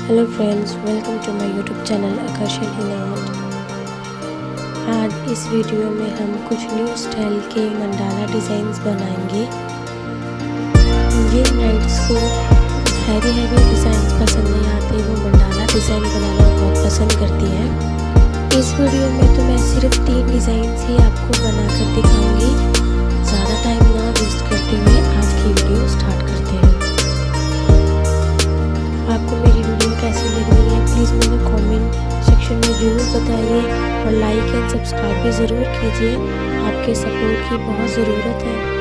Hello friends, welcome to my YouTube channel Aakarshan Hina art. आज इस video में हम कुछ न्यू स्टाइल के मंडाला डिज़ाइंस बनाएंगे। जिन ब्राइड्स को हैवी डिज़ाइंस पसंद नहीं आते वो मंडाला डिज़ाइन बनाना बहुत पसंद करती हैं। इस वीडियो में तो मैं सिर्फ 3 डिज़ाइंस ही आपको बनाकर दिखाऊंगी। ज़्यादा टाइम ना वेस्ट करते हुए आज की वीडियो स्टार्ट करते हैं। आपको मेरी वीडियो कैसी लग रही है प्लीज़ मुझे कमेंट सेक्शन में ज़रूर बताइए और लाइक एंड सब्सक्राइब भी ज़रूर कीजिए। आपके सपोर्ट की बहुत ज़रूरत है।